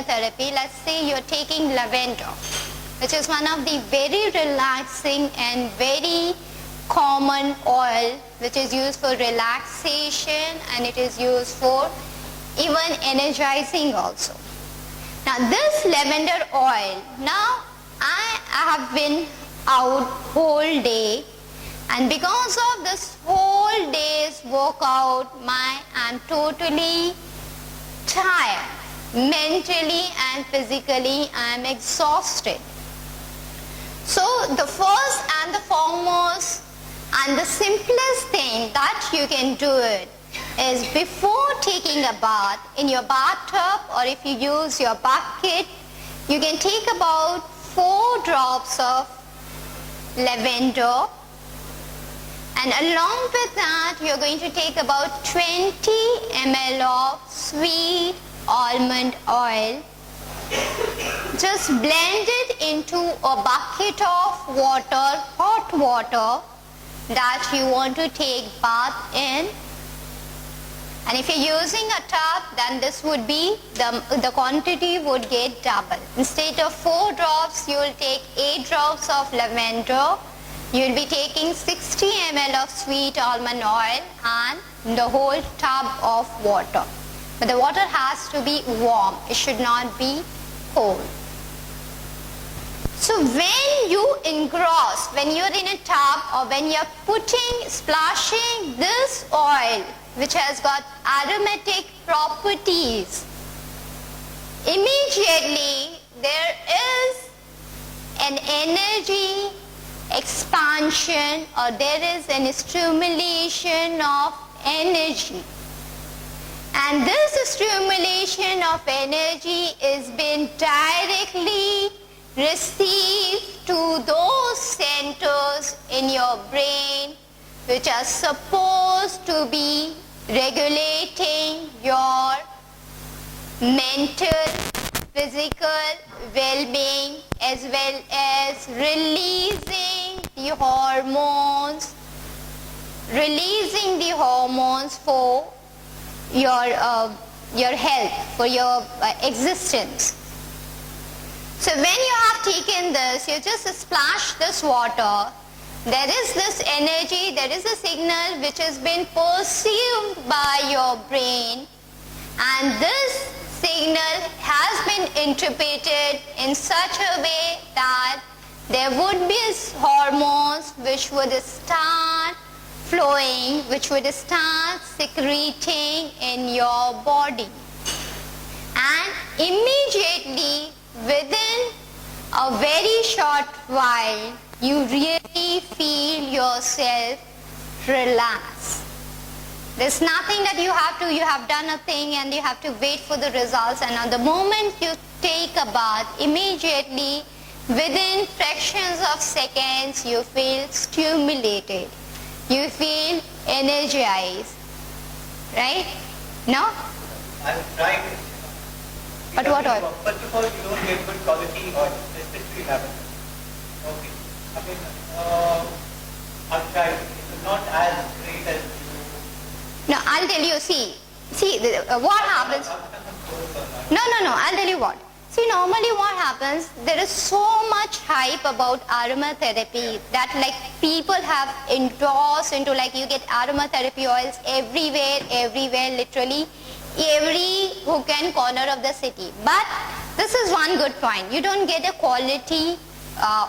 therapy, let's say you're taking lavender, which is one of the very relaxing and very common oil which is used for relaxation, and it is used for even energizing also. Now this lavender oil, now I have been out whole day, and because of this whole day's workout, I'm totally tired. Mentally and physically I am exhausted. So the first and the foremost and the simplest thing that you can do it is before taking a bath in your bathtub, or if you use your bucket, you can take about 4 drops of lavender, and along with that you are going to take about 20 ml of sweet almond oil. Just blend it into a bucket of water, hot water that you want to take bath in. And if you're using a tub, then this would be, the quantity would get double. Instead of 4 drops, you will take 8 drops of lavender. You will be taking 60 ml of sweet almond oil and the whole tub of water. But the water has to be warm, it should not be cold. So when you engross, when you're in a tub or when you're splashing this oil which has got aromatic properties, immediately there is an energy expansion, or there is an stimulation of energy. And this stimulation of energy is being directly received to those centers in your brain which are supposed to be regulating your mental, physical well-being, as well as releasing the hormones for your health, for your existence. So when you have taken this, you just splash this water. There is this energy, there is a signal which has been perceived by your brain, and this signal has been interpreted in such a way that there would be hormones which would start flowing, which would start secreting in your body, and immediately within a very short while you really feel yourself relax. There's nothing that you have done a thing and you have to wait for the results, and at the moment you take a bath, immediately within fractions of seconds you feel stimulated. You feel energized, right? No? I've tried it. But what oil? First of all, you don't get good quality oil, especially lavender. Okay. I mean, I've tried it. It's not as great as you. No, I'll tell you, see, what happens? No, I'll tell you what. See, normally what happens, there is so much hype about aromatherapy that like people have endorsed into, like you get aromatherapy oils everywhere, literally every hook and corner of the city. But this is one good point, you don't get a quality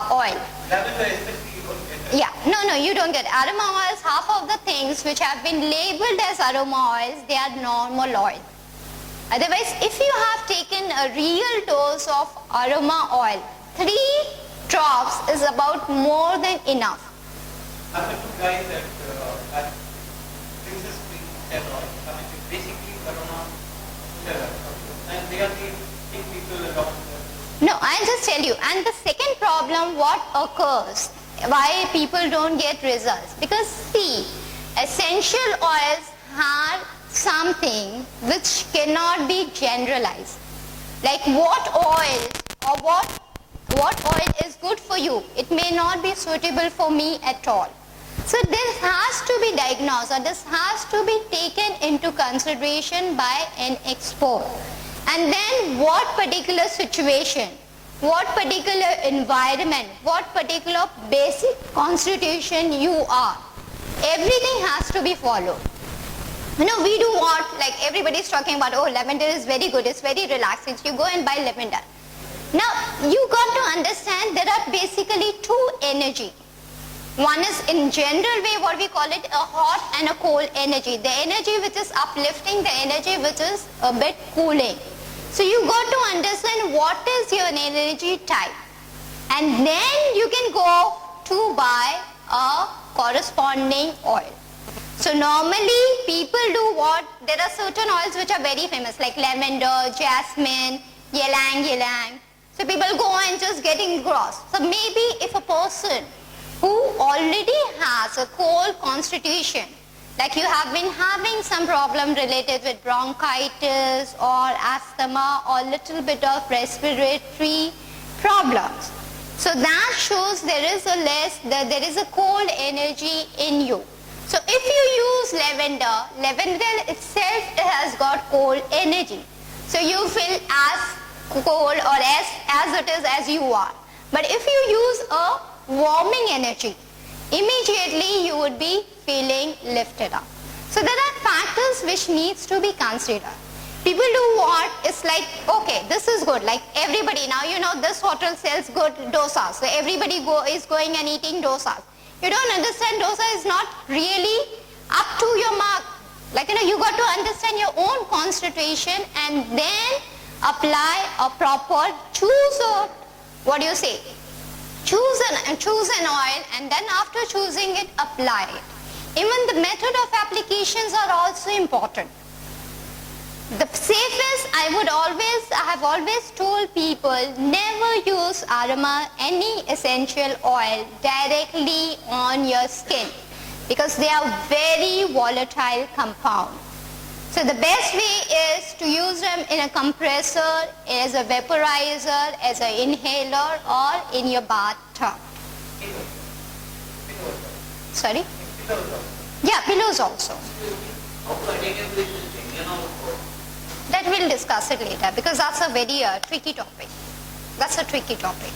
oil. Lavender especially you don't get it. Yeah, no, you don't get aroma oils. Half of the things which have been labeled as aroma oils, they are normal oil. Otherwise, if you have taken a real dose of aroma oil, 3 drops is about more than enough. I'm the 2 guys at Princess Green hair oil. I mean, it's basically aroma hair oil. And they are the big people around there. No, I'll just tell you. And the second problem, what occurs, why people don't get results. Because see, essential oils are something which cannot be generalized. Like what oil or what oil is good for you, it may not be suitable for me at all. So this has to be diagnosed, or this has to be taken into consideration by an expert. and then what particular situation, what particular environment, what particular basic constitution you are. Everything has to be followed. You know, we do what, like everybody's talking about, oh, lavender is very good, it's very relaxing, so you go and buy lavender. Now, you got to understand there are basically two energy. One is in general way what we call it a hot and a cold energy. The energy which is uplifting, the energy which is a bit cooling. So you got to understand what is your energy type. And then you can go to buy a corresponding oil. So normally people do what? There are certain oils which are very famous like lavender, jasmine, ylang ylang. So people go and just get engrossed. So maybe if a person who already has a cold constitution, like you have been having some problem related with bronchitis or asthma or little bit of respiratory problems. So that shows there is a cold energy in you. So if you use lavender itself has got cold energy. So you feel as cold or as it is as you are. But if you use a warming energy, immediately you would be feeling lifted up. So there are factors which needs to be considered. People do what? It's like, okay, this is good. Like everybody, now you know this hotel sells good dosas. So everybody is going and eating dosas. You don't understand dosa is not really up to your mark. Like, you know, you got to understand your own constitution and then apply a proper, choose an oil, and then after choosing it, apply it. Even the method of applications are also important. The safest, I have always told people, never use aroma, any essential oil directly on your skin because they are very volatile compound. So the best way is to use them in a compressor, as a vaporizer, as an inhaler, or in your bathtub. Sorry? Yeah, pillows also. That we'll discuss it later because that's a very tricky topic. That's a tricky topic.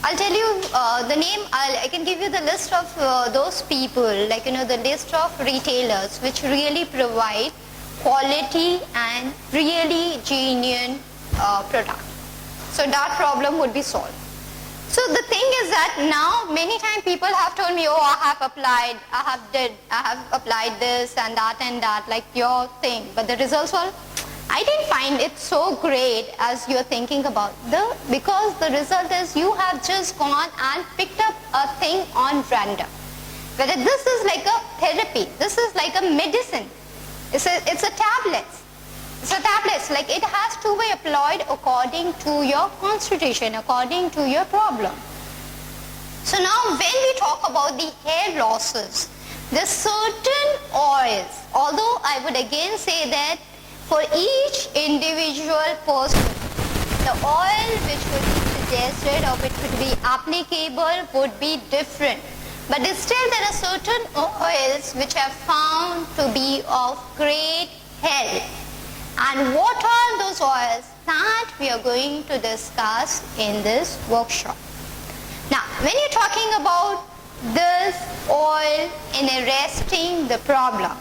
I'll tell you the name, I can give you the list of those people, like, you know, the list of retailers which really provide quality and really genuine product. So that problem would be solved. So the thing is that now many times people have told me, oh, I have applied this and that, like your thing. But the results were, I didn't find it so great as you're thinking about. Because the result is you have just gone and picked up a thing on random. Whether this is like a therapy, this is like a medicine. It's a tablet. It's a tablet, like it has to be applied according to your constitution, according to your problem. So now when we talk about the hair losses, there's certain oils, although I would again say that for each individual person, the oil which would be suggested or which would be applicable would be different. But still there are certain oils which are found to be of great help. And what are those oils that we are going to discuss in this workshop? Now, when you're talking about this oil in arresting the problem,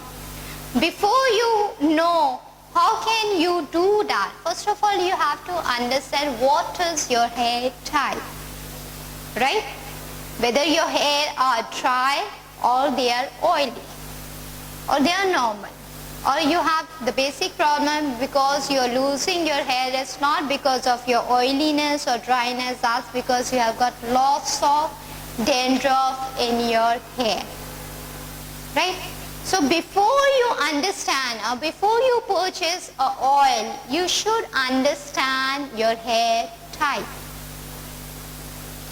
before you know how can you do that, first of all you have to understand what is your hair type, right? Whether your hair are dry or they are oily or they are normal. Or you have the basic problem because you are losing your hair. It's not because of your oiliness or dryness. That's because you have got lots of dandruff in your hair. Right? So before you understand or before you purchase an oil, you should understand your hair type.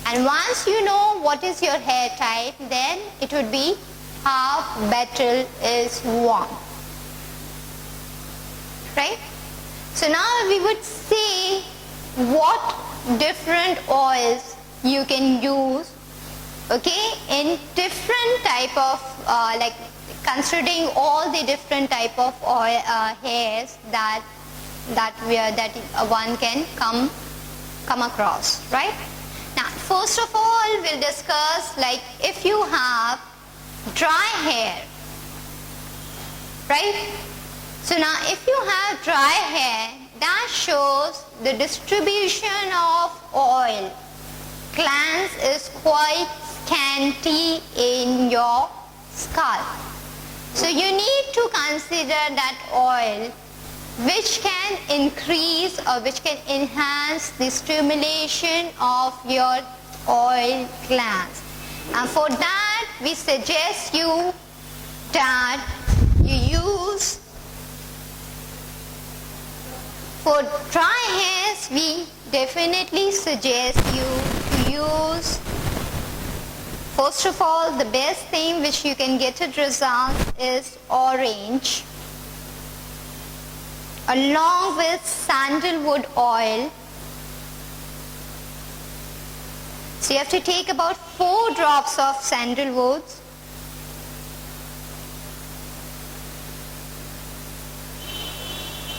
And once you know what is your hair type, then it would be half battle is won. Right? So now we would see what different oils you can use, okay, in different type of, like considering all the different type of oil, hairs that that one can come across, right? Now, first of all, we'll discuss like if you have dry hair, right? So now if you have dry hair, that shows the distribution of oil glands is quite scanty in your scalp. So you need to consider that oil which can increase or which can enhance the stimulation of your oil glands. And for that we suggest you that you use, for dry hairs we definitely suggest you to use, first of all, the best thing which you can get a result is orange along with sandalwood oil. So you have to take about 4 drops of sandalwood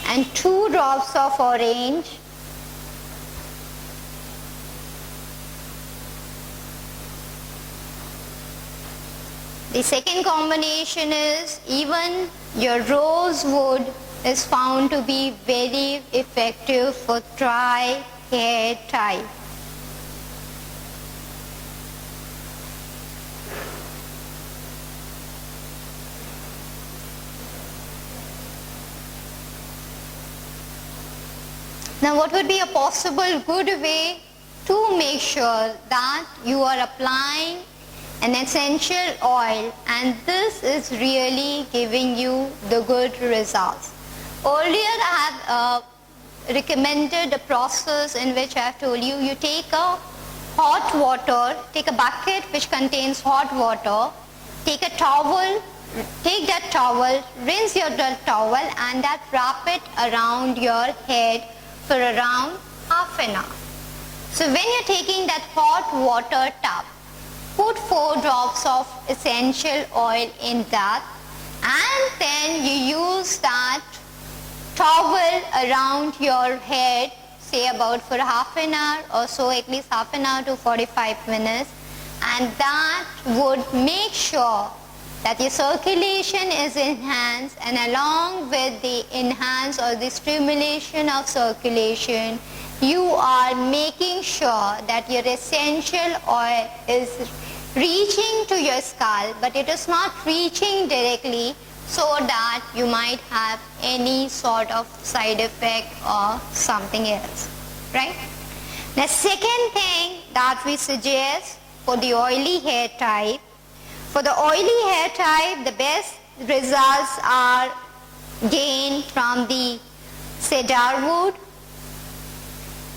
and 2 drops of orange. The second combination is even your rosewood is found to be very effective for dry hair type. Now what would be a possible good way to make sure that you are applying an essential oil and this is really giving you the good results? Earlier I have recommended a process in which I have told you, you take a hot water, take a bucket which contains hot water, take a towel, take that towel, rinse your towel and that wrap it around your head for around half an hour. So when you're taking that hot water tub, put 4 drops of essential oil in that and then you use that towel around your head, say about for half an hour or so, at least half an hour to 45 minutes, and that would make sure that your circulation is enhanced, and along with the enhance or the stimulation of circulation, you are making sure that your essential oil is reaching to your scalp, but it is not reaching directly so that you might have any sort of side effect or something else, right? The second thing that we suggest for the oily hair type, for the oily hair type, the best results are gained from the cedar wood.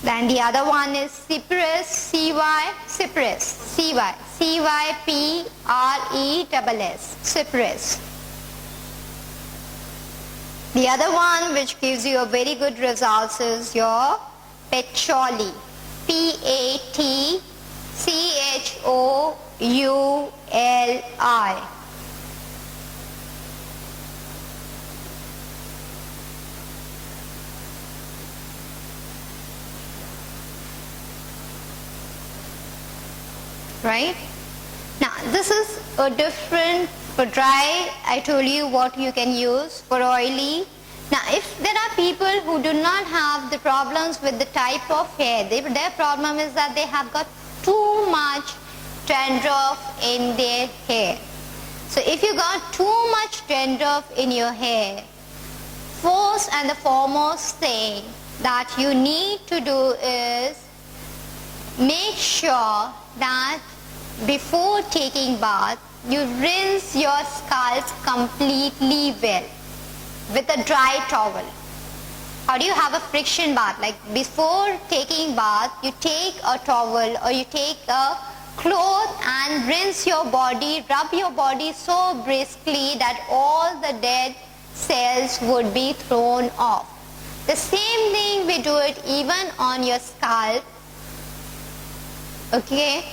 Then the other one is cypress, cypress, C-Y-P-R-E-S-S, cypress. The other one which gives you a very good results is your patchouli, P-A-T-C-H-O-U-L-I. Right? Now this is a different, for dry I told you what you can use, for oily. Now if there are people who do not have the problems with the type of hair, their problem is that they have got too much dandruff in their hair. So if you got too much dandruff in your hair, first and the foremost thing that you need to do is make sure that before taking bath, you rinse your scalp completely well with a dry towel. How do you have a friction bath? Like before taking bath, you take a towel or you take a cloth and rinse your body, rub your body so briskly that all the dead cells would be thrown off. The same thing we do it even on your scalp. Okay?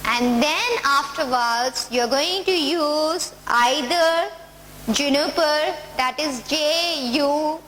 And then afterwards you're going to use either juniper, that is J-U-N-I-P-E-R,